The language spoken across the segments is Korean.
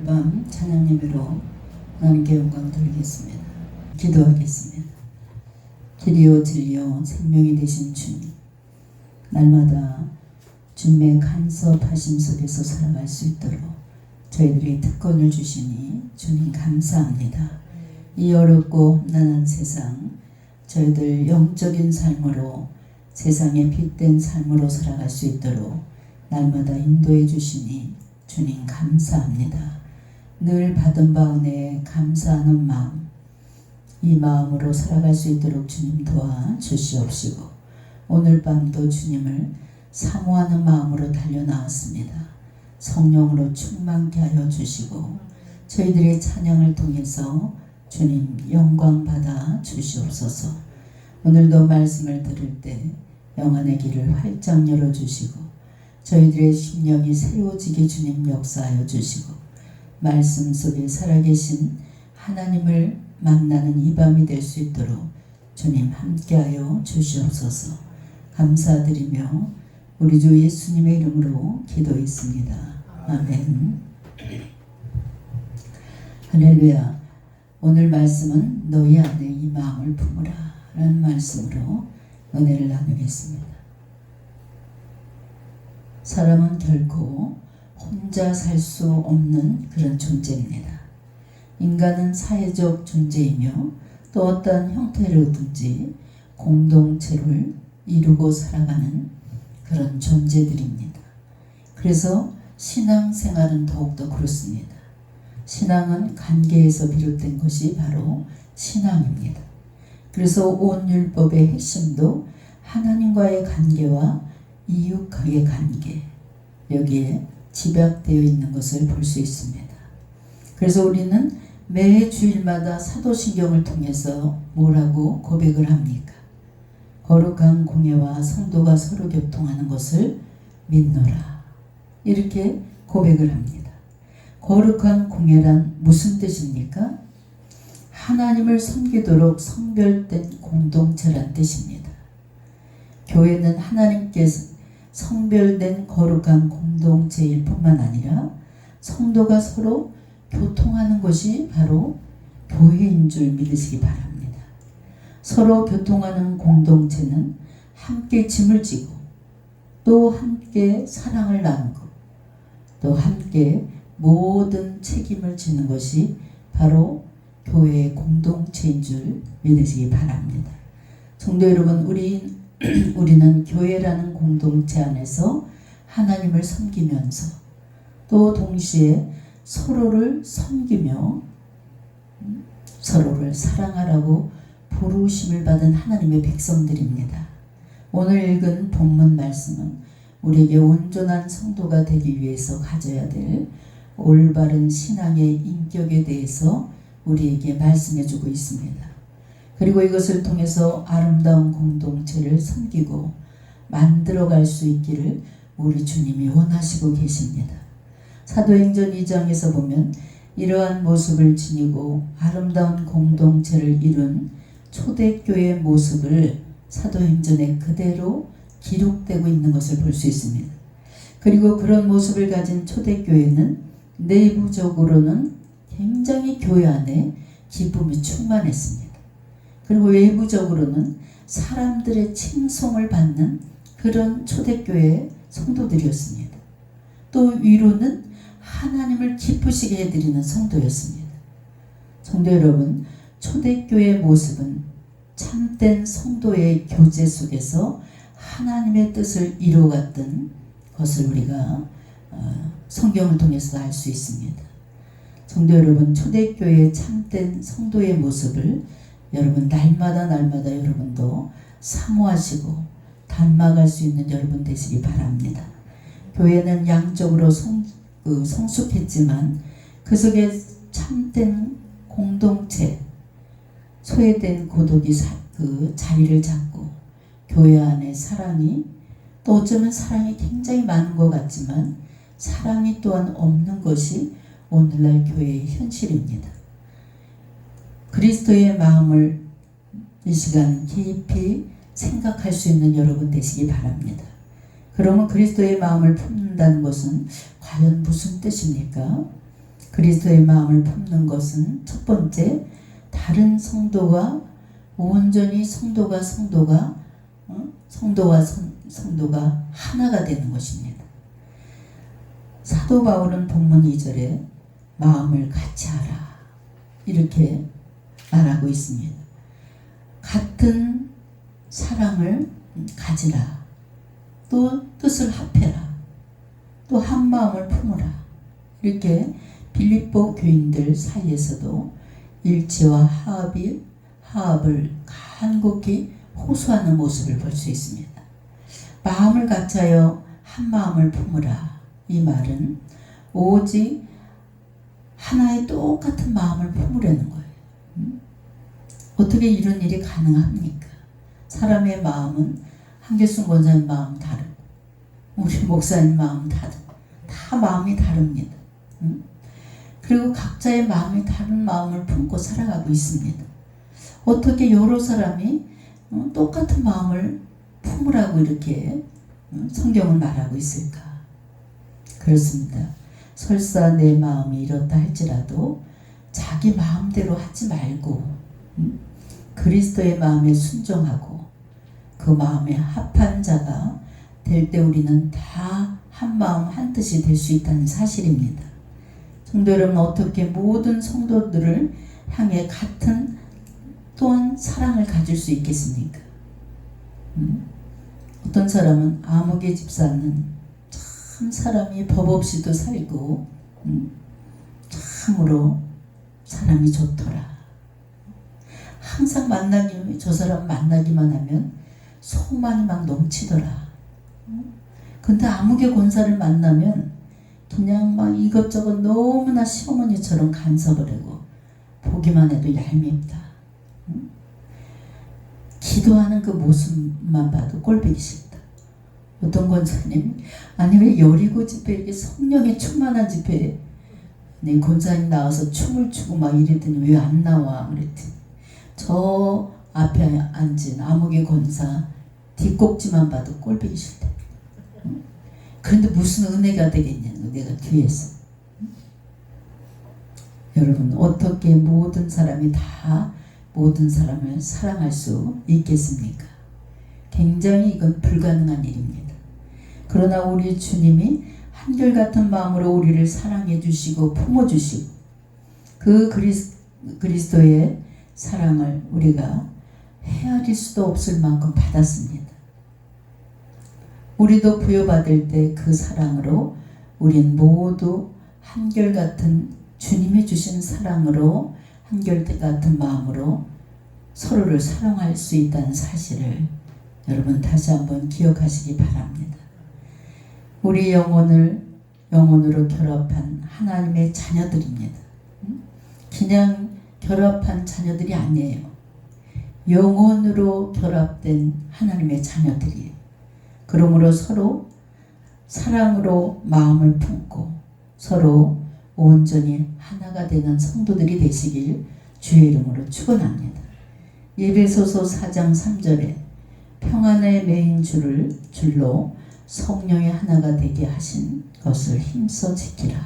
밤 찬양 예배로 하나님께 영광 돌리겠습니다. 기도하겠습니다. 길이요 진리요 생명이 되신 주님, 날마다 주님의 간섭하심 속에서 살아갈 수 있도록 저희들이 특권을 주시니 주님 감사합니다. 이 어렵고 험난한 세상, 저희들 영적인 삶으로 세상에 빛된 삶으로 살아갈 수 있도록 날마다 인도해 주시니 주님 감사합니다. 늘 받은 바 은혜에 감사하는 마음, 이 마음으로 살아갈 수 있도록 주님 도와주시옵시고, 오늘 밤도 주님을 사모하는 마음으로 달려나왔습니다. 성령으로 충만케 하여 주시고 저희들의 찬양을 통해서 주님 영광 받아 주시옵소서. 오늘도 말씀을 들을 때 영안의 길을 활짝 열어주시고 저희들의 심령이 새로워지게 주님 역사하여 주시고 말씀 속에 살아계신 하나님을 만나는 이 밤이 될 수 있도록 주님 함께하여 주시옵소서. 감사드리며 우리 주 예수님의 이름으로 기도했습니다. 아멘. 할렐루야. 오늘 말씀은 너희 안에 이 마음을 품으라 라는 말씀으로 은혜를 나누겠습니다. 사람은 결코 혼자 살 수 없는 그런 존재입니다. 인간은 사회적 존재이며 또 어떤 형태로든지 공동체를 이루고 살아가는 그런 존재들입니다. 그래서 신앙생활은 더욱더 그렇습니다. 신앙은 관계에서 비롯된 것이 바로 신앙입니다. 그래서 온 율법의 핵심도 하나님과의 관계와 이웃과의 관계, 여기에 집약되어 있는 것을 볼 수 있습니다. 그래서 우리는 매 주일마다 사도신경을 통해서 뭐라고 고백을 합니까? 거룩한 공예와 성도가 서로 교통하는 것을 믿노라, 이렇게 고백을 합니다. 거룩한 공예란 무슨 뜻입니까? 하나님을 섬기도록 성별된 공동체란 뜻입니다. 교회는 하나님께서 성별된 거룩한 공동체일 뿐만 아니라 성도가 서로 교통하는 것이 바로 교회인 줄 믿으시기 바랍니다. 서로 교통하는 공동체는 함께 짐을 지고 또 함께 사랑을 나누고 또 함께 모든 책임을 지는 것이 바로 교회의 공동체인 줄 믿으시기 바랍니다. 성도 여러분, 우리는 교회라는 공동체 안에서 하나님을 섬기면서 또 동시에 서로를 섬기며 서로를 사랑하라고 부르심을 받은 하나님의 백성들입니다. 오늘 읽은 본문 말씀은 우리에게 온전한 성도가 되기 위해서 가져야 될 올바른 신앙의 인격에 대해서 우리에게 말씀해주고 있습니다. 그리고 이것을 통해서 아름다운 공동체를 섬기고 만들어갈 수 있기를 우리 주님이 원하시고 계십니다. 사도행전 2장에서 보면 이러한 모습을 지니고 아름다운 공동체를 이룬 초대교회의 모습을 사도행전에 그대로 기록되고 있는 것을 볼 수 있습니다. 그리고 그런 모습을 가진 초대교회는 내부적으로는 굉장히 교회 안에 기쁨이 충만했습니다. 그리고 외부적으로는 사람들의 칭송을 받는 그런 초대교회의 성도들이었습니다. 또 위로는 하나님을 기쁘시게 해드리는 성도였습니다. 성도 여러분, 초대교회의 모습은 참된 성도의 교제 속에서 하나님의 뜻을 이루어갔던 것을 우리가 성경을 통해서 알 수 있습니다. 성도 여러분, 초대교회의 참된 성도의 모습을 여러분 날마다 여러분도 사모하시고 닮아갈 수 있는 여러분 되시기 바랍니다. 교회는 양적으로 성숙했지만 그 속에 참된 공동체, 소외된 고독이 그 자리를 잡고 교회 안에 사랑이, 또 어쩌면 사랑이 굉장히 많은 것 같지만 사랑이 또한 없는 것이 오늘날 교회의 현실입니다. 그리스도의 마음을 이 시간 깊이 생각할 수 있는 여러분 되시기 바랍니다. 그러면 그리스도의 마음을 품는다는 것은 과연 무슨 뜻입니까? 그리스도의 마음을 품는 것은 첫 번째, 다른 성도가 온전히 성도가 하나가 되는 것입니다. 사도 바울은 본문 2절에 마음을 같이 하라 이렇게 말하고 있습니다. 같은 사랑을 가지라, 또 뜻을 합해라, 또 한 마음을 품으라. 이렇게 빌립보 교인들 사이에서도 일치와 화합을 간곡히 호소하는 모습을 볼 수 있습니다. 마음을 같이하여 한 마음을 품으라. 이 말은 오직 하나의 똑같은 마음을 품으려는 거예요. 어떻게 이런 일이 가능합니까? 사람의 마음은 한길순 권사님 마음 다르고 우리 목사님 마음 다르고 다 마음이 다릅니다. 그리고 각자의 마음이 다른 마음을 품고 살아가고 있습니다. 어떻게 여러 사람이 똑같은 마음을 품으라고 이렇게 성경은 말하고 있을까? 그렇습니다. 설사 내 마음이 이렇다 할지라도 자기 마음대로 하지 말고 그리스도의 마음에 순종하고 그 마음에 합한 자가 될 때 우리는 다 한 마음 한 뜻이 될 수 있다는 사실입니다. 성도 여러분, 어떻게 모든 성도들을 향해 같은 또한 사랑을 가질 수 있겠습니까? 어떤 사람은 아무개 집사는 참 사람이 법 없이도 살고 참으로 사람이 좋더라. 항상 저 사람 만나기만 하면 소망이 막 넘치더라. 근데 아무개 권사를 만나면 그냥 막 이것저것 너무나 시어머니처럼 간섭을 하고 보기만 해도 얄밉다. 기도하는 그 모습만 봐도 꼴보기 싫다. 어떤 권사님, 아니 왜 여리고 집회 이렇게 성령에 충만한 집회에 네 권사님 나와서 춤을 추고 막 이랬더니 왜 안 나와? 그랬더니 저 앞에 앉은 아무개 권사 뒷꼭지만 봐도 꼴보기 싫다. 그런데 무슨 은혜가 되겠냐고 내가 뒤에서. 여러분, 어떻게 모든 사람이 다 모든 사람을 사랑할 수 있겠습니까? 굉장히 이건 불가능한 일입니다. 그러나 우리 주님이 한결같은 마음으로 우리를 사랑해 주시고 품어 주시고 그 그리스도의 사랑을 우리가 헤아릴 수도 없을 만큼 받았습니다. 우리도 부여받을 때 그 사랑으로 우린 모두 한결같은 주님이 주신 사랑으로 한결같은 마음으로 서로를 사랑할 수 있다는 사실을 여러분 다시 한번 기억하시기 바랍니다. 우리 영혼으로 결합한 하나님의 자녀들입니다. 그냥 결합한 자녀들이 아니에요. 영혼으로 결합된 하나님의 자녀들이에요. 그러므로 서로 사랑으로 마음을 품고 서로 온전히 하나가 되는 성도들이 되시길 주의 이름으로 축원합니다. 에베소서 4장 3절에 평안의 메인 줄로 성령의 하나가 되게 하신 것을 힘써 지키라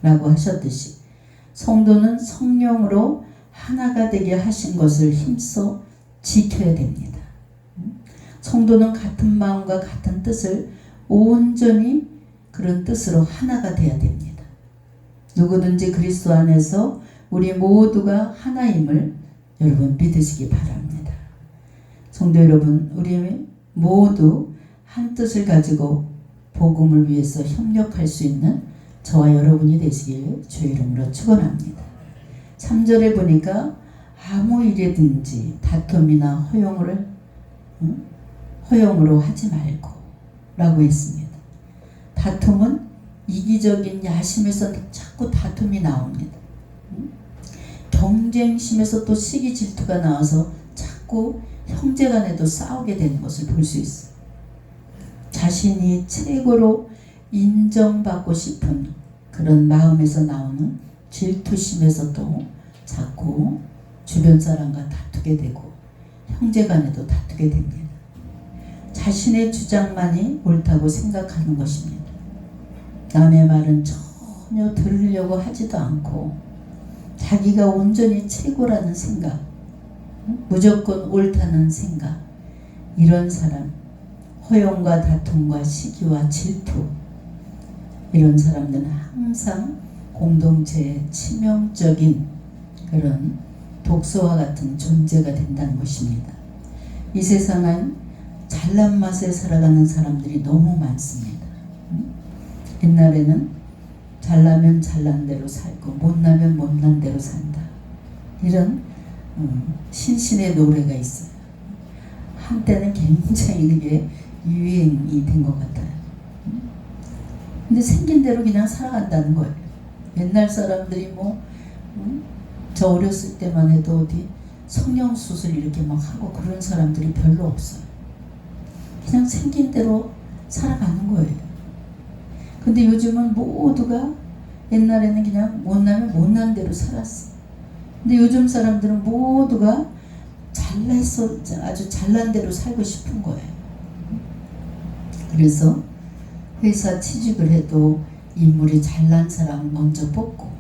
라고 하셨듯이 성도는 성령으로 하나가 되게 하신 것을 힘써 지켜야 됩니다. 성도는 같은 마음과 같은 뜻을 온전히 그런 뜻으로 하나가 되어야 됩니다. 누구든지 그리스도 안에서 우리 모두가 하나임을 여러분 믿으시기 바랍니다. 성도 여러분, 우리 모두 한 뜻을 가지고 복음을 위해서 협력할 수 있는 저와 여러분이 되시길 주의 이름으로 축원합니다. 3절에 보니까 아무 일에든지 다툼이나 허용으로 하지 말고 라고 했습니다. 다툼은 이기적인 야심에서 자꾸 다툼이 나옵니다. 경쟁심에서 또 시기 질투가 나와서 자꾸 형제간에도 싸우게 되는 것을 볼 수 있어요. 자신이 최고로 인정받고 싶은 그런 마음에서 나오는 질투심에서도 자꾸 주변 사람과 다투게 되고 형제간에도 다투게 됩니다. 자신의 주장만이 옳다고 생각하는 것입니다. 남의 말은 전혀 전혀 들으려고 하지도 않고 자기가 온전히 최고라는 생각, 무조건 옳다는 생각, 이런 사람, 허용과 다툼과 시기와 질투, 이런 사람들은 항상 공동체의 치명적인 그런 독소와 같은 존재가 된다는 것입니다. 이 세상은 잘난 맛에 살아가는 사람들이 너무 많습니다. 옛날에는 잘나면 잘난 대로 살고 못나면 못난 대로 산다, 이런 신신의 노래가 있어요. 한때는 굉장히 그게 유행이 된 것 같아요. 근데 생긴 대로 그냥 살아간다는 거예요. 옛날 사람들이 저 어렸을 때만 해도 어디 성형수술 이렇게 막 하고 그런 사람들이 별로 없어요. 그냥 생긴 대로 살아가는 거예요. 근데 요즘은 모두가, 옛날에는 그냥 못나면 못난 대로 살았어. 근데 요즘 사람들은 모두가 잘났어, 아주 잘난 대로 살고 싶은 거예요. 그래서 회사 취직을 해도 인물이 잘난 사람을 먼저 뽑고,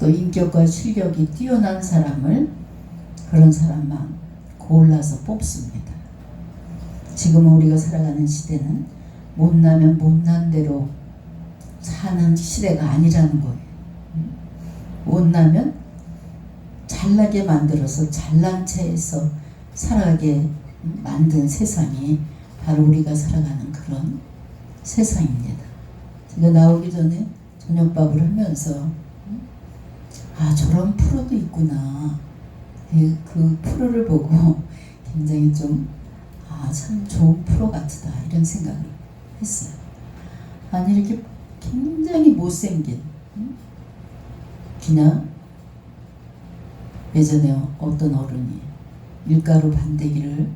또 인격과 실력이 뛰어난 사람을, 그런 사람만 골라서 뽑습니다. 지금 우리가 살아가는 시대는 못나면 못난 대로 사는 시대가 아니라는 거예요. 못나면 잘나게 만들어서 잘난 체에서 살아가게 만든 세상이 바로 우리가 살아가는 그런 세상입니다. 제가 나오기 전에 저녁밥을 하면서 저런 프로도 있구나, 그 프로를 보고 굉장히 좀 참 좋은 프로 같다, 이런 생각을 했어요. 아니, 이렇게 굉장히 못생긴, 그냥 예전에 어떤 어른이 밀가루 반대기를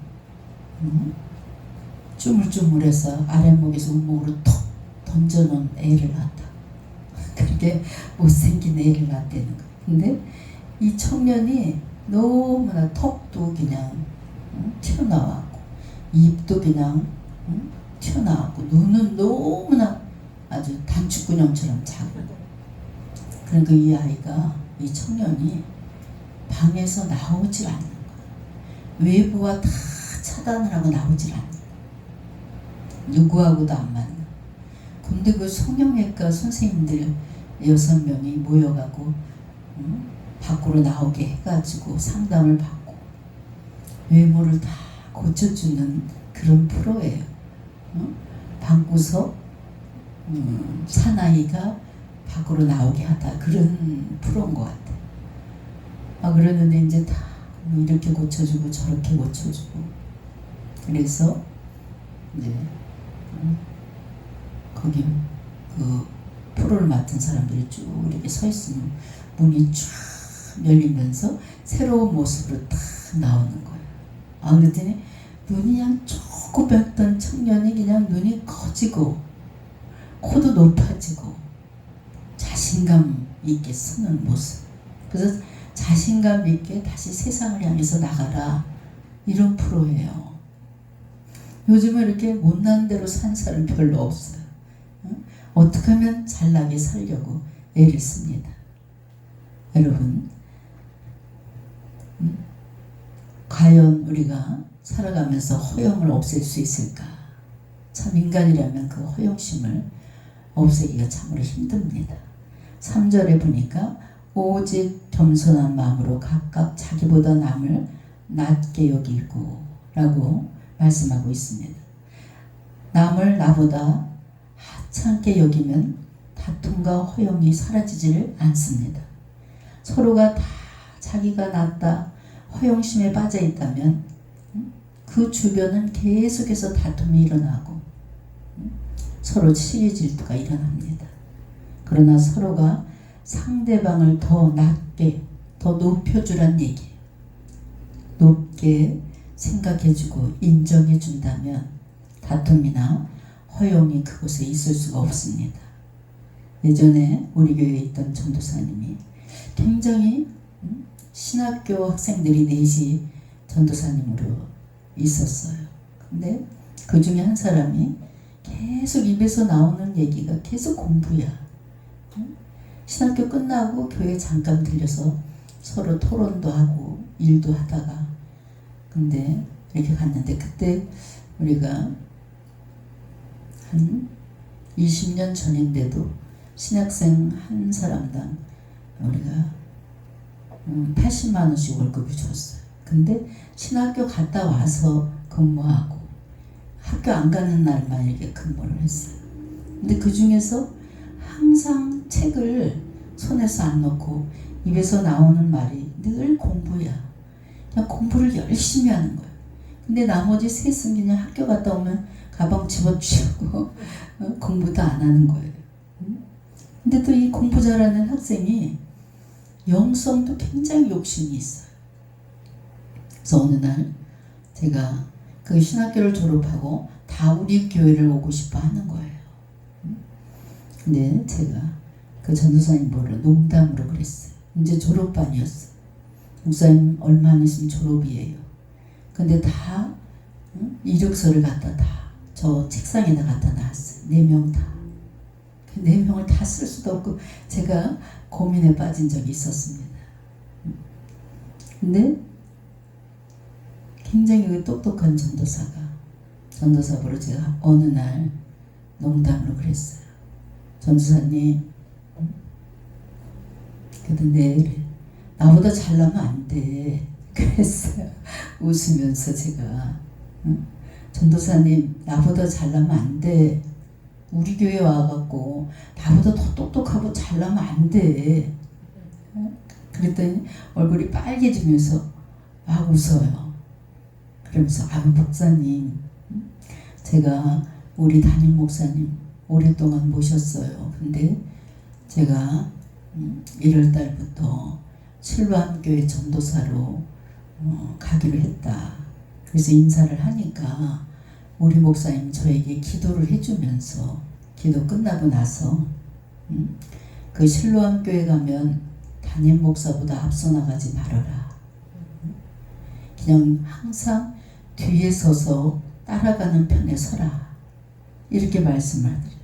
쭈물쭈물해서 아랫목에서 운목으로 톡 던져놓은 애를 낳았다. 그렇게 못생긴 애를 낳았다는 거예요. 근데 이 청년이 너무나 턱도 그냥 튀어나왔고, 입도 그냥 튀어나왔고, 눈은 너무나 아주 단축근염처럼 작고. 그러니까 이 아이가, 이 청년이 방에서 나오질 않는 거야. 외부와 다 차단을 하고 나오질 않는 거야. 누구하고도 안 만나. 근데 그 성형외과 선생님들 6명이 모여가고 밖으로 나오게 해가지고 상담을 받고 외모를 다 고쳐주는 그런 프로예요. 방구석 사나이가 밖으로 나오게 하다, 그런 프로인 것 같아. 그러는데 이제 다 이렇게 고쳐주고 저렇게 고쳐주고, 그래서 이제 거기 그 프로를 맡은 사람들이 쭉 이렇게 서 있으면 문이 쫙 열리면서 새로운 모습으로 딱 나오는 거예요. 그랬더니 눈이 그냥 조그맣던 청년이 그냥 눈이 커지고 코도 높아지고 자신감 있게 서는 모습. 그래서 자신감 있게 다시 세상을 향해서 나가라, 이런 프로예요. 요즘은 이렇게 못난 대로 산 사람 별로 없어요. 어떻게 하면 잘나게 살려고 애를 씁니다. 여러분, 과연 우리가 살아가면서 허영을 없앨 수 있을까? 참 인간이라면 그 허영심을 없애기가 참으로 힘듭니다. 3절에 보니까 오직 겸손한 마음으로 각각 자기보다 남을 낮게 여기고 라고 말씀하고 있습니다. 남을 나보다 하찮게 여기면 다툼과 허영이 사라지지를 않습니다. 서로가 다 자기가 낫다 허영심에 빠져 있다면 그 주변은 계속해서 다툼이 일어나고 서로 시기 질투가 일어납니다. 그러나 서로가 상대방을 더 낮게, 더 높여주란 얘기, 높게 생각해주고 인정해준다면 다툼이나 허용이 그곳에 있을 수가 없습니다. 예전에 우리 교회에 있던 전도사님이 굉장히 신학교 학생들이 넷이 전도사님으로 있었어요. 근데 그 중에 한 사람이 계속 입에서 나오는 얘기가 계속 공부야. 신학교 끝나고 교회 잠깐 들려서 서로 토론도 하고 일도 하다가 근데 이렇게 갔는데 그때 우리가 한 20년 전인데도 신학생 한 사람당 우리가 80만 원씩 월급을 줬어요. 근데 신학교 갔다 와서 근무하고 학교 안 가는 날만 이렇게 근무를 했어요. 근데 그 중에서 항상 책을 손에서 안 놓고 입에서 나오는 말이 늘 공부야. 그냥 공부를 열심히 하는 거예요. 근데 나머지 셋은 그냥 학교 갔다 오면 가방 집어치우고 공부도 안 하는 거예요. 근데 또 이 공부 잘하는 학생이 영성도 굉장히 욕심이 있어요. 그래서 어느 날 제가 그 신학교를 졸업하고 다 우리 교회를 오고 싶어 하는 거예요. 근데 제가 그 전도사님 보러 농담으로 그랬어요. 이제 졸업반이었어요. 목사님 얼마 안 있으면 졸업이에요. 근데 다 이력서를 갖다 다 저 책상에다 갖다 놨어요. 4명 다. 4명을 다 쓸 수도 없고 제가 고민에 빠진 적이 있었습니다. 근데 굉장히 똑똑한 전도사 보러 제가 어느 날 농담으로 그랬어요. 전도사님, 근데 나보다 잘나면 안 돼. 그랬어요. 웃으면서 제가 전도사님 나보다 잘나면 안 돼. 우리 교회 와갖고 나보다 더 똑똑하고 잘나면 안 돼. 그랬더니 얼굴이 빨개지면서 막 웃어요. 그러면서 목사님 제가 우리 담임 목사님 오랫동안 모셨어요. 근데 제가 1월 달부터 실로암교회 전도사로 가기로 했다. 그래서 인사를 하니까 우리 목사님 저에게 기도를 해주면서 기도 끝나고 나서 그 실로암교회 가면 담임 목사보다 앞서 나가지 말아라. 그냥 항상 뒤에 서서 따라가는 편에 서라. 이렇게 말씀을 하더래요.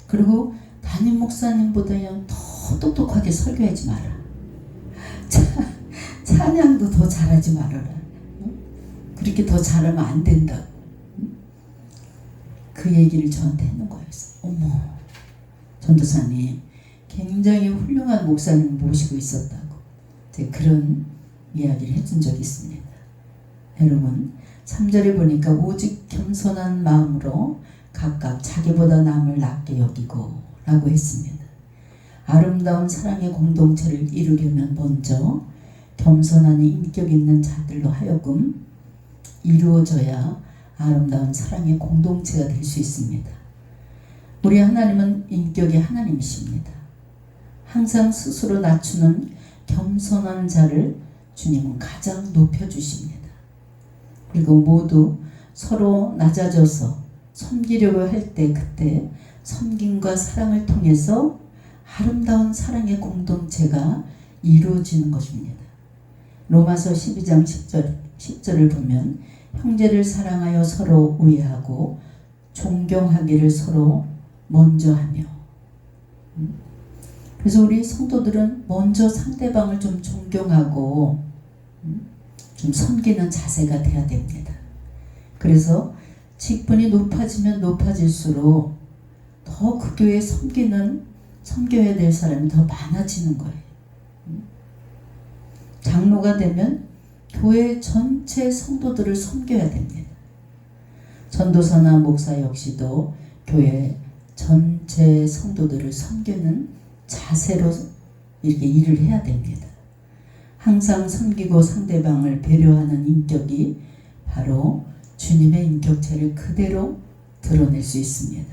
그리고 담임 목사님보다 그냥 더 똑똑하게 설교하지 마라. 찬양도 더 잘하지 말아라. 그렇게 더 잘하면 안 된다. 그 얘기를 저한테 했는 거예요. 어머, 전도사님 굉장히 훌륭한 목사님을 모시고 있었다고 제가 그런 이야기를 해준 적이 있습니다. 여러분 3절에 보니까 오직 겸손한 마음으로 각각 자기보다 남을 낮게 여기고 라고 했습니다. 아름다운 사랑의 공동체를 이루려면 먼저 겸손한 인격 있는 자들로 하여금 이루어져야 아름다운 사랑의 공동체가 될 수 있습니다. 우리 하나님은 인격의 하나님이십니다. 항상 스스로 낮추는 겸손한 자를 주님은 가장 높여주십니다. 그리고 모두 서로 낮아져서 섬기려고 할 때 그때 섬김과 사랑을 통해서 아름다운 사랑의 공동체가 이루어지는 것입니다. 로마서 12장 10절을 보면 형제를 사랑하여 서로 우애하고 존경하기를 서로 먼저 하며 그래서 우리 성도들은 먼저 상대방을 좀 존경하고 좀 섬기는 자세가 돼야 됩니다. 그래서 직분이 높아지면 높아질수록 더 그 교회에 섬겨야 될 사람이 더 많아지는 거예요. 장로가 되면 교회 전체 성도들을 섬겨야 됩니다. 전도사나 목사 역시도 교회 전체 성도들을 섬기는 자세로 이렇게 일을 해야 됩니다. 항상 섬기고 상대방을 배려하는 인격이 바로 주님의 인격체를 그대로 드러낼 수 있습니다.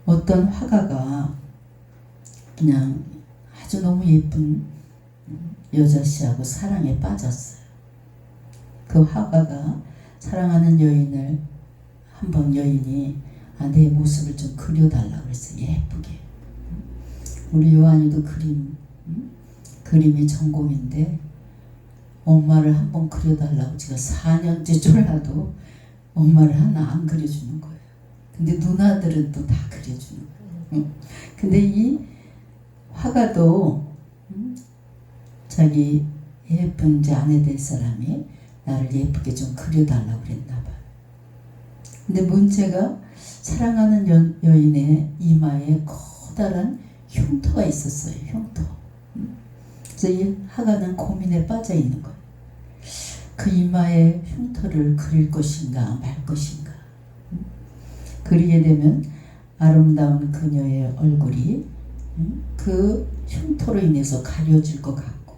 어떤 화가가 그냥 아주 너무 예쁜 여자씨하고 사랑에 빠졌어요. 그 화가가 사랑하는 여인을 한번 여인이 내 모습을 좀 그려달라고 그랬어요. 예쁘게. 우리 요한이도 그림이 전공인데 엄마를 한번 그려달라고 제가 4년째 졸라도 엄마를 하나 안 그려주는 거예요. 근데 누나들은 또 다 그려주는 거예요. 근데 이 화가도 자기 예쁜 이제 아내 될 사람이 나를 예쁘게 좀 그려달라고 그랬나 봐요. 근데 문제가 사랑하는 여인의 이마에 커다란 흉터가 있었어요. 흉터. 그래서 이 화가는 고민에 빠져 있는 거예요. 그 이마에 흉터를 그릴 것인가 말 것인가. 그리게 되면 아름다운 그녀의 얼굴이 그 흉터로 인해서 가려질 것 같고,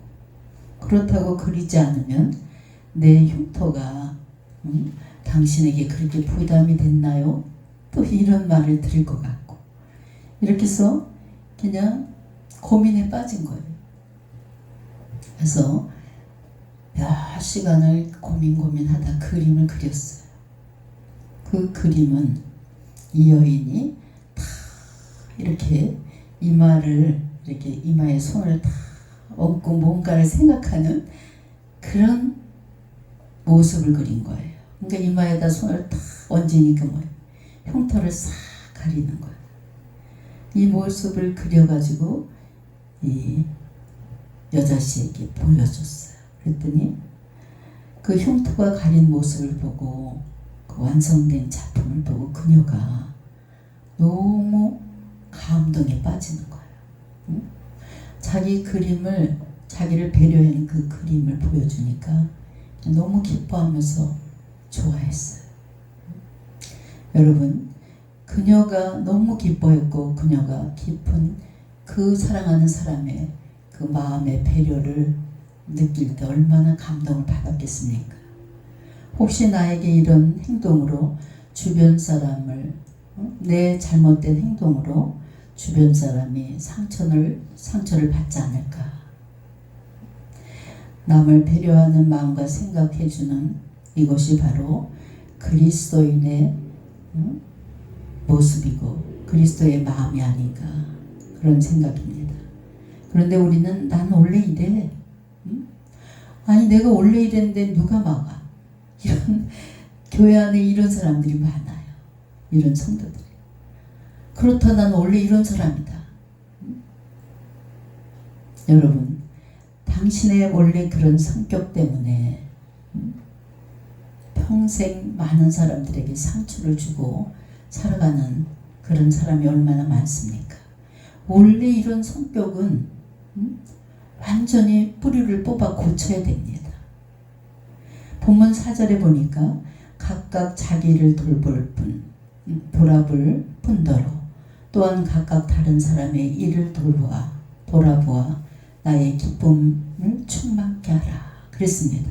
그렇다고 그리지 않으면 내 흉터가 당신에게 그렇게 부담이 됐나요? 또 이런 말을 들을 것 같고, 이렇게 해서 그냥 고민에 빠진 거예요. 그래서 몇 시간을 고민하다 그림을 그렸어요. 그 그림은 이 여인이 다 이렇게 이마를 이렇게 이마에 손을 다 얹고 뭔가를 생각하는 그런 모습을 그린 거예요. 그러니까 이마에다 손을 딱 얹으니까 뭐예요? 흉터를 싹 가리는 거예요. 이 모습을 그려가지고 이 여자씨에게 보여줬어요. 그랬더니 그 흉터가 가린 모습을 보고, 그 완성된 작품을 보고 그녀가 너무 감동에 빠지는 거예요. 자기 그림을, 자기를 배려하는 그 그림을 보여주니까 너무 기뻐하면서 좋아했어요. 여러분, 그녀가 너무 기뻐했고 그녀가 깊은 그 사랑하는 사람의 그 마음의 배려를 느낄 때 얼마나 감동을 받았겠습니까? 혹시 나에게 이런 행동으로 주변 사람을, 내 잘못된 행동으로 주변 사람이 상처를 받지 않을까? 남을 배려하는 마음과 생각해주는 이것이 바로 그리스도인의 모습이고 그리스도의 마음이 아닌가, 그런 생각입니다. 그런데 우리는 난 원래 이래. 아니 내가 원래 이랬는데 누가 막아? 이런 교회 안에 이런 사람들이 많아요. 이런 성도들이. 그렇다 난 원래 이런 사람이다. 여러분, 당신의 원래 그런 성격 때문에 평생 많은 사람들에게 상처를 주고 살아가는 그런 사람이 얼마나 많습니까? 원래 이런 성격은 완전히 뿌리를 뽑아 고쳐야 됩니다. 본문 4절에 보니까 각각 자기를 돌아볼 뿐더러 또한 각각 다른 사람의 일을 돌아보아 나의 기쁨을 충만케 하라 그랬습니다.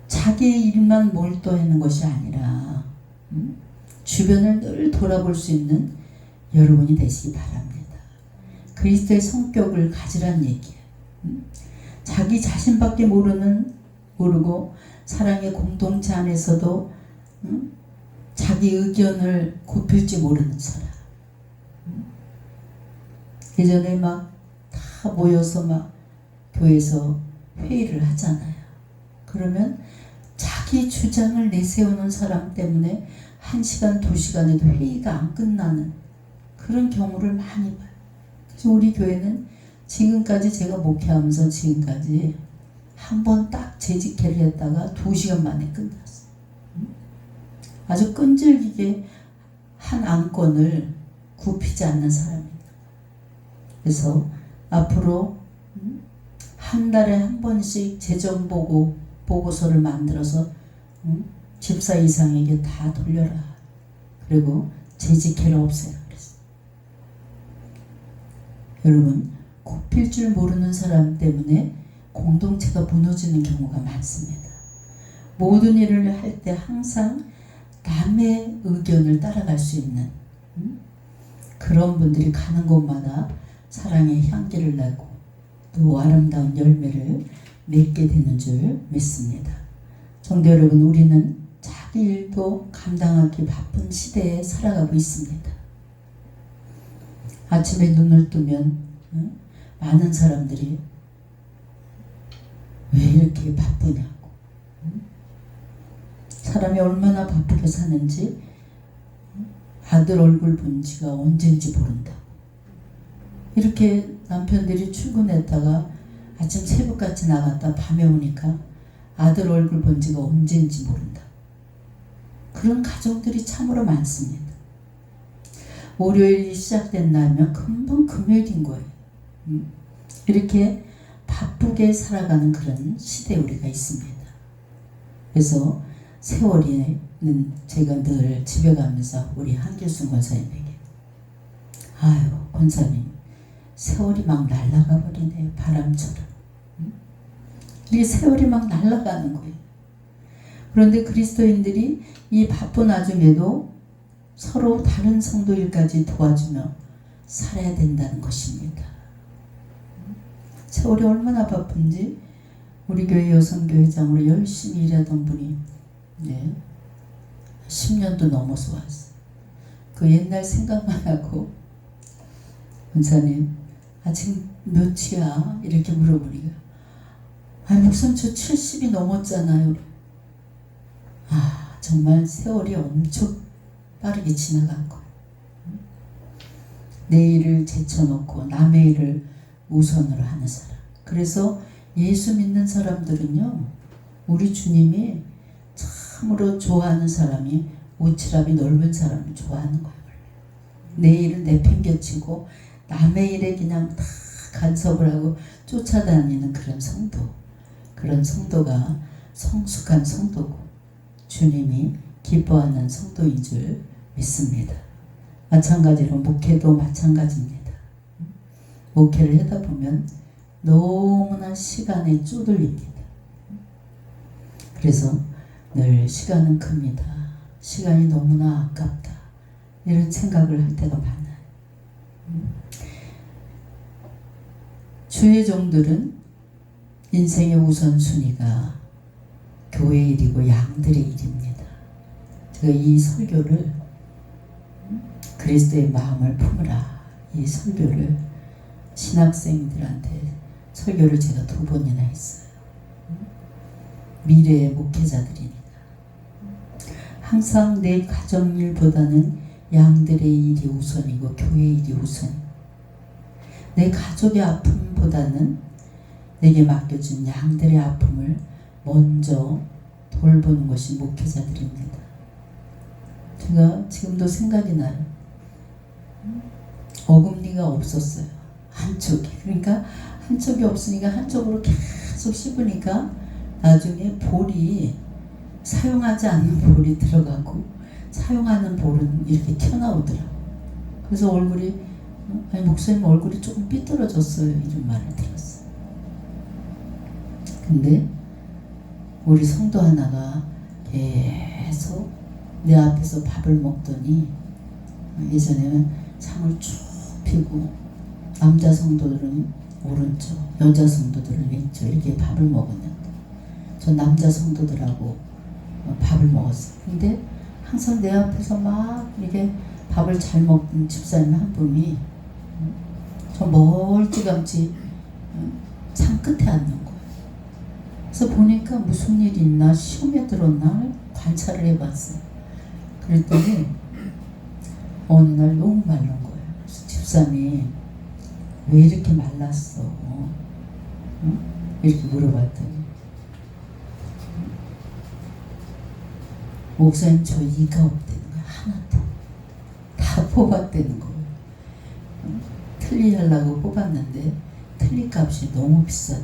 자기의 일만 몰두하는 것이 아니라 주변을 늘 돌아볼 수 있는 여러분이 되시기 바랍니다. 그리스도의 성격을 가지란 얘기예요. 자기 자신밖에 모르고 사랑의 공동체 안에서도 자기 의견을 굽힐지 모르는 사람. 예전에 막 다 모여서 막 교회에서 회의를 하잖아요. 그러면 자기 주장을 내세우는 사람 때문에 1시간, 2시간에도 회의가 안 끝나는 그런 경우를 많이 봐요. 그래서 우리 교회는 지금까지 제가 목회하면서 지금까지 한 번 딱 재직회를 했다가 2시간 만에 끝났어요. 아주 끈질기게 한 안건을 굽히지 않는 사람입니다. 그래서 앞으로 한 달에 한 번씩 재정 보고서를 만들어서 집사 이상에게 다 돌려라. 그리고 재직회를 없애라. 그랬어요. 여러분, 굽힐 줄 모르는 사람 때문에 공동체가 무너지는 경우가 많습니다. 모든 일을 할 때 항상 남의 의견을 따라갈 수 있는 그런 분들이 가는 곳마다 사랑의 향기를 나고 또 아름다운 열매를 맺게 되는 줄 믿습니다. 성도 여러분, 우리는 자기 일도 감당하기 바쁜 시대에 살아가고 있습니다. 아침에 눈을 뜨면 많은 사람들이 왜 이렇게 바쁘냐고, 사람이 얼마나 바쁘게 사는지 아들 얼굴 본 지가 언젠지 모른다. 이렇게 남편들이 출근했다가 아침 새벽같이 나갔다 밤에 오니까 아들 얼굴 본 지가 언제인지 모른다. 그런 가정들이 참으로 많습니다. 월요일이 시작된다면 금방 금요일인 거예요. 이렇게 바쁘게 살아가는 그런 시대에 우리가 있습니다. 그래서 세월이는 제가 늘 집에 가면서 우리 한길순 권사님에게, 아유 권사님, 세월이 막 날아가 버리네, 바람처럼. 이게 세월이 막 날아가는 거예요. 그런데 그리스도인들이 이 바쁜 와중에도 서로 다른 성도일까지 도와주며 살아야 된다는 것입니다. 세월이 얼마나 바쁜지 우리 교회 여성교회장으로 열심히 일하던 분이 10년도 넘어서 왔어요. 그 옛날 생각만 하고, 원사님 아직 몇이야? 이렇게 물어보니까, 아니 목사님 저 70이 넘었잖아요. 아 정말 세월이 엄청 빠르게 지나간 거예요. 내 일을 제쳐놓고 남의 일을 우선으로 하는 사람. 그래서 예수 믿는 사람들은요, 우리 주님이 참으로 좋아하는 사람이 오지랖이 넓은 사람을 좋아하는 거예요. 내 일을 내팽개치고 남의 일에 그냥 다 간섭을 하고 쫓아다니는 그런 성도, 그런 성도가 성숙한 성도고 주님이 기뻐하는 성도인 줄 믿습니다. 마찬가지로 목회도 마찬가지입니다. 목회를 하다 보면 너무나 시간에 쪼들립니다. 그래서 늘 시간은 큽니다. 시간이 너무나 아깝다, 이런 생각을 할 때가 많아요. 주의 종들은 인생의 우선순위가 교회 일이고 양들의 일입니다. 제가 이 설교를 그리스도의 마음을 품으라, 이 설교를 신학생들한테 설교를 제가 2번이나 했어요. 미래의 목회자들이니까. 항상 내 가정일보다는 양들의 일이 우선이고 교회 일이 우선. 내 가족의 아픔보다는 내게 맡겨진 양들의 아픔을 먼저 돌보는 것이 목회자들입니다. 제가 지금도 생각이 나요. 어금니가 없었어요. 한쪽이. 그러니까 한쪽이 없으니까 한쪽으로 계속 씹으니까 나중에 볼이, 사용하지 않는 볼이 들어가고 사용하는 볼은 이렇게 튀어나오더라고요. 그래서 얼굴이, 아니 목사님 얼굴이 조금 삐뚤어졌어요, 이런 말을 들었어요. 근데 우리 성도 하나가 계속 내 앞에서 밥을 먹더니, 예전에는 상을 쭉 피고 남자 성도들은 오른쪽, 여자 성도들은 왼쪽 이렇게 밥을 먹었는데, 저 남자 성도들하고 밥을 먹었어요. 근데 항상 내 앞에서 막 이렇게 밥을 잘 먹는 집사님 한 분이 저 멀찌감치 상 끝에 앉는 거예요. 그래서 보니까 무슨 일이 있나, 시험에 들었나 관찰을 해봤어요. 그랬더니 어느 날 너무 마른 거예요. 그래서 집사님이 왜 이렇게 말랐어? 이렇게 물어봤더니, 목사님 저 이가 없다는 거야. 하나도. 다 뽑았다는 거예요. 틀리려고 뽑았는데 틀리 값이 너무 비싸대.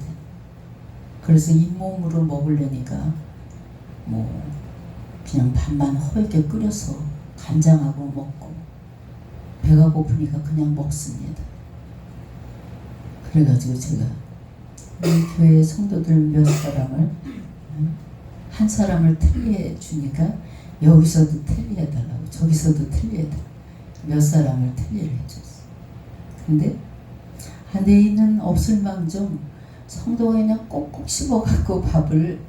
그래서 잇몸으로 먹으려니까 뭐 그냥 밥만 허옇게 끓여서 간장하고 먹고, 배가 고프니까 그냥 먹습니다. 그래가지고 제가 우리 교회 성도들 몇 사람을, 한 사람을 틀리해 주니까 여기서도 틀리해달라고 저기서도 틀리해달라고 몇 사람을 틀리를 해줬어. 근데 내일은 없을망정 성도가 그냥 꼭꼭 씹어갖고 밥을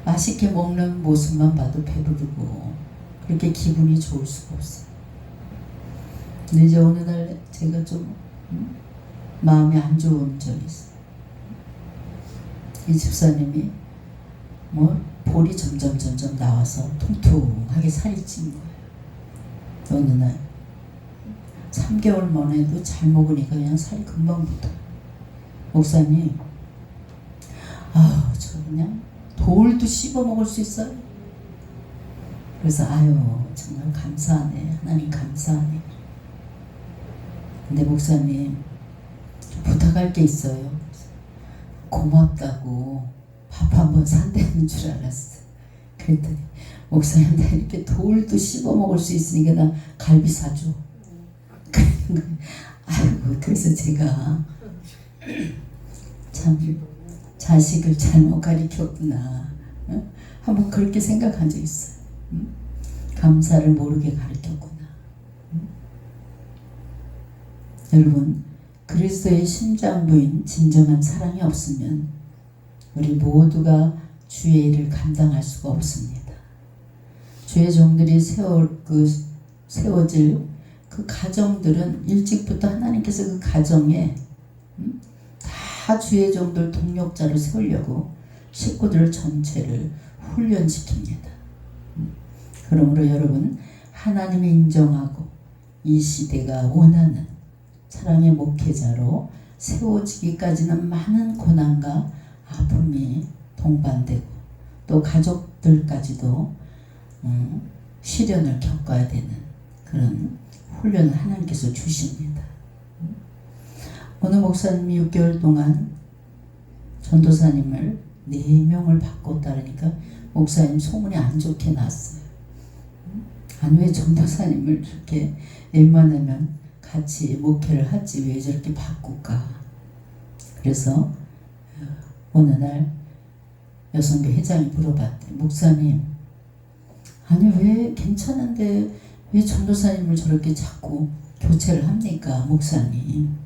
맛있게 먹는 모습만 봐도 배부르고 그렇게 기분이 좋을 수가 없어요. 근데 이제 어느 날 제가 좀 마음이 안 좋은 적이 있어요. 이 집사님이 뭐 볼이 점점 나와서 통통하게 살이 찐 거예요. 어느 날 3개월만 해도 잘 먹으니까 그냥 살이 금방 붙어. 목사님, 저 그냥 돌도 씹어 먹을 수 있어요. 그래서 정말 감사하네. 하나님 감사하네. 근데 목사님, 좀 부탁할 게 있어요. 고맙다고 밥 한번 산다는 줄 알았어. 그랬더니 목사님, 나 이렇게 돌도 씹어 먹을 수 있으니까 나 갈비 사줘. 그래서 제가 참 자식을 잘못 가르쳤구나. 한번 그렇게 생각한 적 있어요. 감사를 모르게 가르쳤구나. 여러분, 그리스도의 심장부인 진정한 사랑이 없으면 우리 모두가 주의 일을 감당할 수가 없습니다. 주의 종들이 세워질 그 가정들은 일찍부터 하나님께서 그 가정에 다 주의 종들 동력자를 세우려고 식구들 전체를 훈련시킵니다. 그러므로 여러분, 하나님이 인정하고 이 시대가 원하는 사랑의 목회자로 세워지기까지는 많은 고난과 아픔이 동반되고 또 가족들까지도 시련을 겪어야 되는 그런 훈련을 하나님께서 주십니다. 어느 목사님이 6개월 동안 전도사님을 4명을 바꿨다 그러니까 목사님 소문이 안 좋게 났어요. 아니, 왜 전도사님을 이렇게 웬만하면 같이 목회를 하지 왜 저렇게 바꿀까? 그래서 어느 날 여성교 회장이 물어봤대. 목사님, 아니 왜 괜찮은데 왜 전도사님을 저렇게 자꾸 교체를 합니까, 목사님?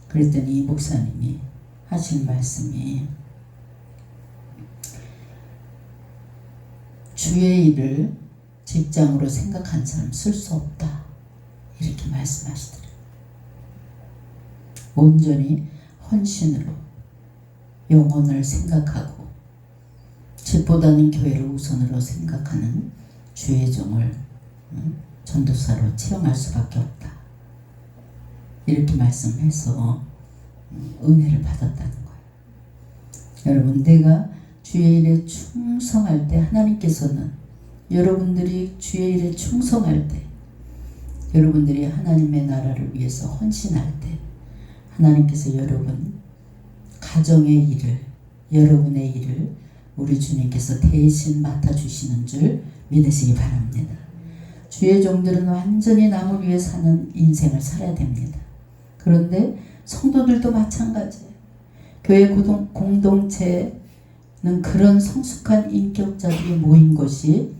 그랬더니 목사님이 하신 말씀이 주의 일을 직장으로 생각한 사람 쓸 수 없다. 이렇게 말씀하시더래요. 온전히 헌신으로 영혼을 생각하고 집보다는 교회를 우선으로 생각하는 주의 종을 전도사로 채용할 수밖에 없다. 이렇게 말씀해서 은혜를 받았다는 거예요. 여러분, 내가 주의 일에 충성할 때 하나님께서는 여러분들이 주의 일에 충성할 때 여러분들이 하나님의 나라를 위해서 헌신할 때 하나님께서 여러분 가정의 일을 여러분의 일을 우리 주님께서 대신 맡아주시는 줄 믿으시기 바랍니다. 주의 종들은 완전히 남을 위해 사는 인생을 살아야 됩니다. 그런데 성도들도 마찬가지예요. 교회 공동체는 그런 성숙한 인격자들이 모인 것이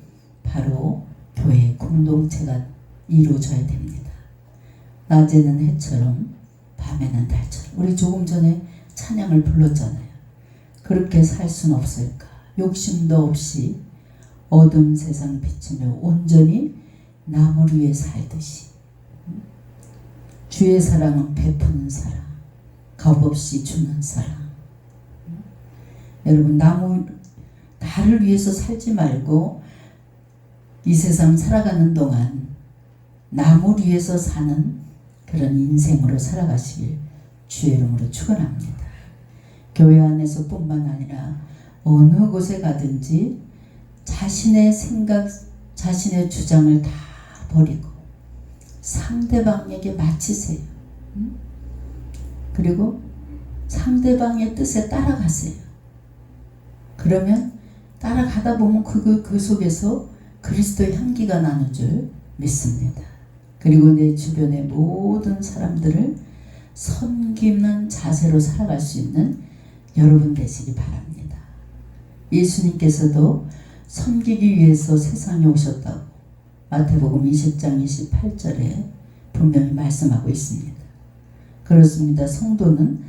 바로 교회 공동체가 이루어져야 됩니다. 낮에는 해처럼 밤에는 달처럼. 우리 조금 전에 찬양을 불렀잖아요. 그렇게 살 수는 없을까? 욕심도 없이 어두운 세상 비추며 온전히 남을 위해 살듯이 주의 사랑은 베푸는 사랑, 값없이 주는 사랑. 여러분, 나를 위해서 살지 말고 이 세상 살아가는 동안 남을 위해서 사는 그런 인생으로 살아가시길 주의 이름으로 축원합니다. 교회 안에서 뿐만 아니라 어느 곳에 가든지 자신의 생각, 자신의 주장을 다 버리고 상대방에게 맡기세요. 그리고 상대방의 뜻에 따라가세요. 그러면 따라가다 보면 그 속에서 그리스도의 향기가 나는 줄 믿습니다. 그리고 내 주변의 모든 사람들을 섬기는 자세로 살아갈 수 있는 여러분 되시기 바랍니다. 예수님께서도 섬기기 위해서 세상에 오셨다고 마태복음 20장 28절에 분명히 말씀하고 있습니다. 그렇습니다. 성도는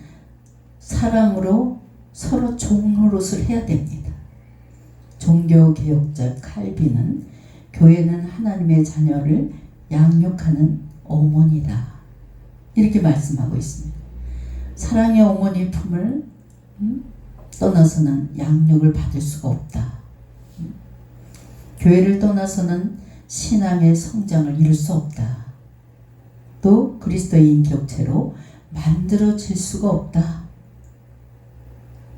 사랑으로 서로 종노릇을 해야 됩니다. 종교개혁자 칼빈은 교회는 하나님의 자녀를 양육하는 어머니다. 이렇게 말씀하고 있습니다. 사랑의 어머니 품을 떠나서는 양육을 받을 수가 없다. 교회를 떠나서는 신앙의 성장을 이룰 수 없다. 또 그리스도의 인격체로 만들어질 수가 없다.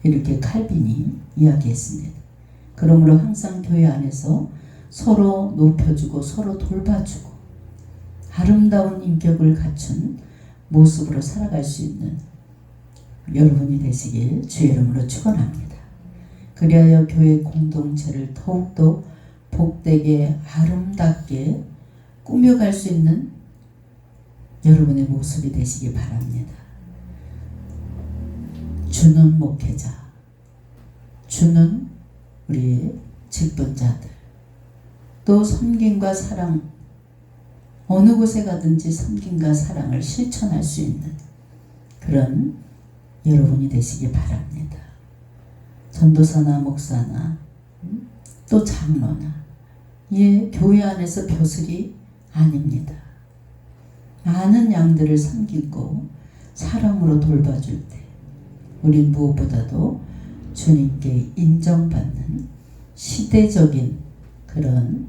이렇게 칼빈이 이야기했습니다. 그러므로 항상 교회 안에서 서로 높여주고 서로 돌봐주고 아름다운 인격을 갖춘 모습으로 살아갈 수 있는 여러분이 되시길 주의 이름으로 축원합니다. 그리하여 교회 공동체를 더욱더 복되게 아름답게 꾸며갈 수 있는 여러분의 모습이 되시기 바랍니다. 주는 목회자, 주는 우리 직분자들, 또 섬김과 사랑, 어느 곳에 가든지 섬김과 사랑을 실천할 수 있는 그런 여러분이 되시기 바랍니다. 전도사나 목사나 또 장로나 교회 안에서 벼슬이 아닙니다. 많은 양들을 섬기고 사랑으로 돌봐줄 때 우린 무엇보다도 주님께 인정받는 시대적인 그런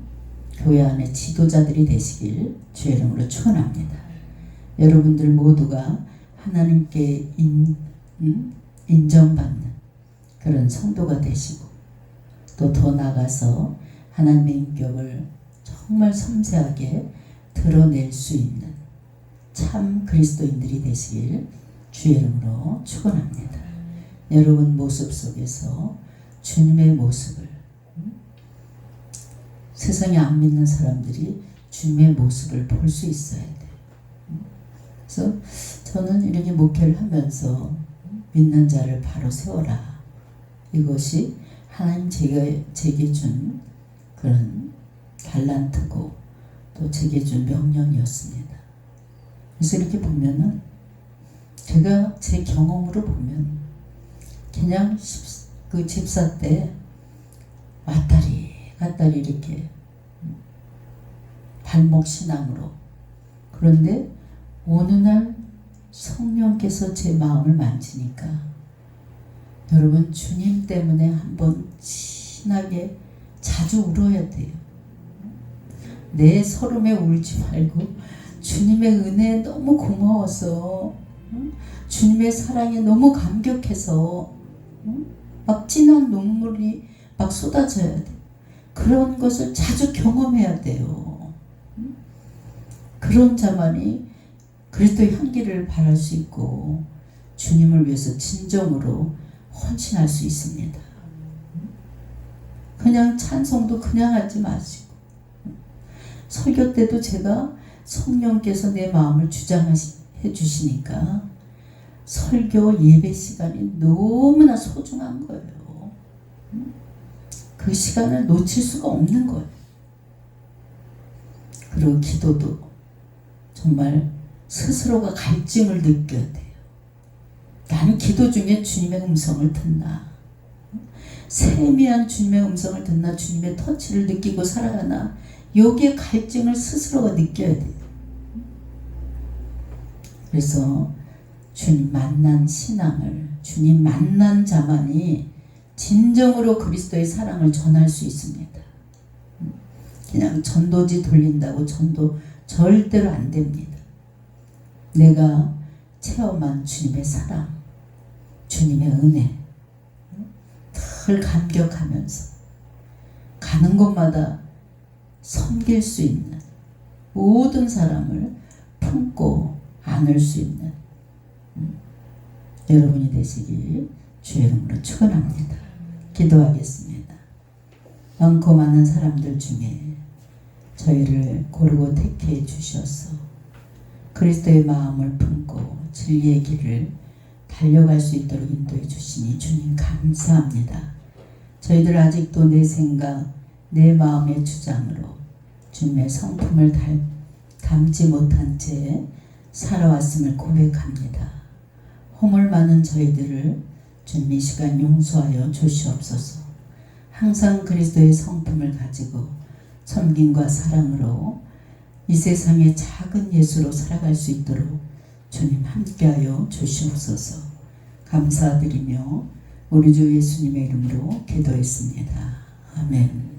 교회 안의 지도자들이 되시길 주의 이름으로 축원합니다. 여러분들 모두가 하나님께 인정받는 그런 성도가 되시고 또 더 나아가서 하나님의 인격을 정말 섬세하게 드러낼 수 있는 참 그리스도인들이 되시길 주의 이름으로 축원합니다. 여러분 모습 속에서 주님의 모습을, 세상에 안 믿는 사람들이 주님의 모습을 볼 수 있어야 돼요. 그래서 저는 이렇게 목회를 하면서 믿는 자를 바로 세워라, 이것이 하나님 제게 준 그런 달란트고 또 제게 준 명령이었습니다. 그래서 이렇게 보면은 제가 제 경험으로 보면 그냥 그 집사 때 왔다리 갔다리 이렇게 발목 신앙으로, 그런데 어느 날 성령께서 제 마음을 만지니까 여러분 주님 때문에 한번 신나게 자주 울어야 돼요. 내 서름에 울지 말고 주님의 은혜에 너무 고마워서, 주님의 사랑에 너무 감격해서 막 진한 눈물이 막 쏟아져야 돼. 그런 것을 자주 경험해야 돼요. 그런 자만이 그리스도의 향기를 발할 수 있고 주님을 위해서 진정으로 헌신할 수 있습니다. 그냥 찬송도 그냥 하지 마시고, 설교 때도 제가 성령께서 내 마음을 주장해 주시니까 설교 예배 시간이 너무나 소중한 거예요. 그 시간을 놓칠 수가 없는 거예요. 그리고 기도도 정말 스스로가 갈증을 느껴야 돼요. 난 기도 중에 주님의 음성을 듣나, 세미한 주님의 음성을 듣나, 주님의 터치를 느끼고 살아가나, 여기에 갈증을 스스로가 느껴야 돼요. 그래서 주님 만난 신앙을, 주님 만난 자만이 진정으로 그리스도의 사랑을 전할 수 있습니다. 그냥 전도지 돌린다고 전도 절대로 안 됩니다. 내가 체험한 주님의 사랑, 주님의 은혜 늘 감격하면서 가는 곳마다 섬길 수 있는, 모든 사람을 품고 안을 수 있는 여러분이 되시길 주의 이름으로 축원합니다. 기도하겠습니다. 많고 많은 사람들 중에 저희를 고르고 택해 주셔서 그리스도의 마음을 품고 진리의 길을 달려갈 수 있도록 인도해 주시니 주님 감사합니다. 저희들 아직도 내 생각, 내 마음의 주장으로 주님의 성품을 담지 못한 채 살아왔음을 고백합니다. 허물 많은 저희들을 주님 이 시간 용서하여 주시옵소서. 항상 그리스도의 성품을 가지고 섬김과 사랑으로 이 세상의 작은 예수로 살아갈 수 있도록 주님 함께하여 주시옵소서. 감사드리며 우리 주 예수님의 이름으로 기도했습니다. 아멘.